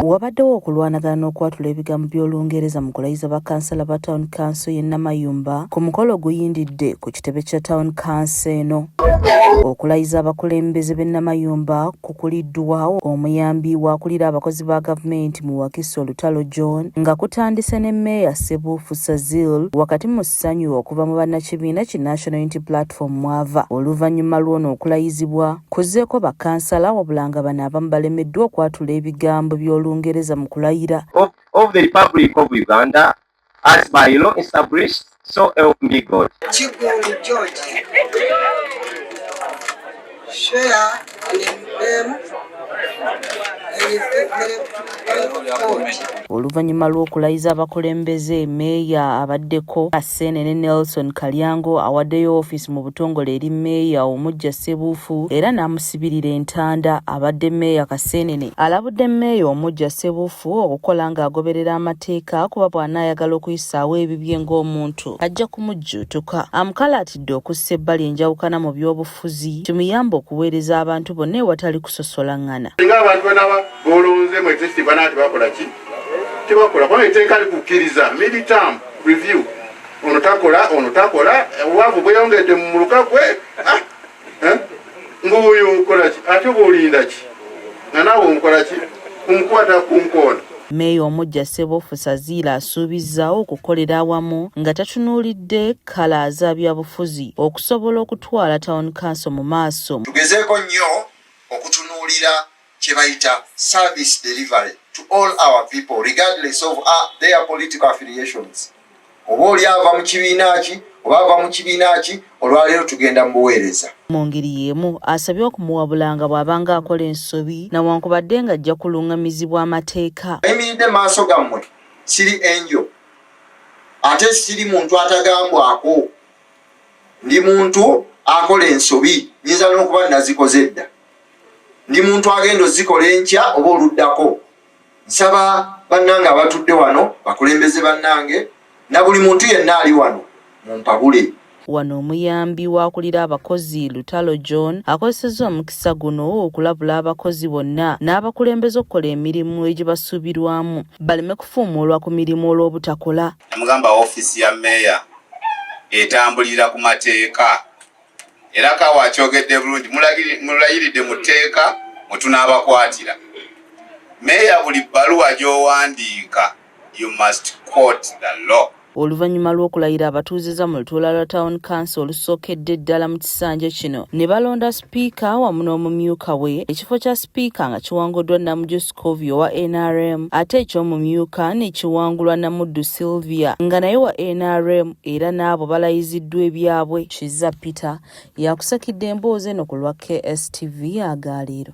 Wabaddewo okulwanagana n'okwatula ebigambo by'Olungereza mu kulayiza bakansala ba Town Council y'e Namayumba ku mukolo oguyindidde ku kitebe kya Town Council eno. Okulayiza abakulembeze b'e Namayumba kukuliddwa omuyambi w'akulira abakozi ba gavumenti mu Wakiso Lutalo John nga kutandise ne Meeya Ssebuufu Sazil wakati mu ssanyu okuva mu bannakibiina ki National Unity Platform mwava. Oluvannyuma lw'ono okulayizibwa kuzzeeko bakansala wabula nga bano abamu balemeddwa okwatula ebigambo by'Olungereza mu kulayira. Of the Republic of Uganda as by law established, so help me God. George. Share them. Oluvannyuma lw'okulayiza abakulembeze Meeya abaddeko Kaseenene Nelson Kalyango awaddeyo ofiisi mu butongole eri Meeya omujja Ssebuufu era n'amusibirira entanda. Abadde Meeya Kaseenene alabudde Meeya omujja Ssebuufu okukola ng'agoberera amateeka kuba bw'anaayagala okuyisaawo ebibye ng'omuntu ajja kumujjuutuka. Amukalaatidde okussa ebbali enjawukana mu by'obufuzi kimuyamba okuweereza abantu bonna ewatali kusosolangana. Abantu banaba bolonze mu executive banati bakola ki tibakola kwa iteeka likukkiriza mid-term review ono takola waavu bweyongedde mu muluka gwe nguyu ukola ki ate obulinda ki nga naawe omukola ki kumukwata ku nkoona. Meeya omujja Ssebuufu Saziira asuubizzawo okukolera awamu nga tatunuulidde kkala za byabufuzi okusobola okutwala Town Council mu maaso. Tugezeeko nnyo okutunuulira Chebaita service delivery to all our people regardless of their political affiliations. Oba oli ava mu kibiina ki oba ava mu kibiina ki olwaleero tugenda mu buweereza. Mu ngeri y'emu asabye okumuwabulanga bw'abanga akola ensobi newankubadde nga ajja kulungamizibwa amateeka. Ayimiridde mu maaso gammwe siri enjo ate siri muntu atagambwako ndi muntu akola ensobi nyinza n'okuba nazikoze dda. Ndi muntu agenda ozikola enkya oba oluddako. Nsaba bannange abatudde wano bakulembeze bannange na buli muntu yenna ali wano mumpabule. Wano omuyambi w'akulira abakozi Lutalo John akozesezza omukisa guno okulabula abakozi bonna n'abakulembeze okukola emirimu egibasuubirwamu baleme kufuumuulwa ku mirimu olw'obutakola. Namugamba ofiisi ya Meeya etambulira ku mateeka era kawa kyogedde bulungi mulayiridde mu tteeka mwe tunaabakwatira. Meeya buli bbaluwa gy'owandiika you must quote the law. Oluvannyuma lw'okulayira abatuuzizza mu lutuula lwa Town Council olusookedde ddala mu kisanja kino ne balonda sipiika wamu n'omumyuka we, ekifo kya sipiika nga kiwanguddwa Namujju Scovia owa NRM ate eky'omumyuka ne kiwangulwa Namuddu Sylvia nga naye wa NRM era n'abo balayiziddwa ebyabwe. Kizza Peter yakusakidde emboozi eno ku lwa KSTV Agaaliro.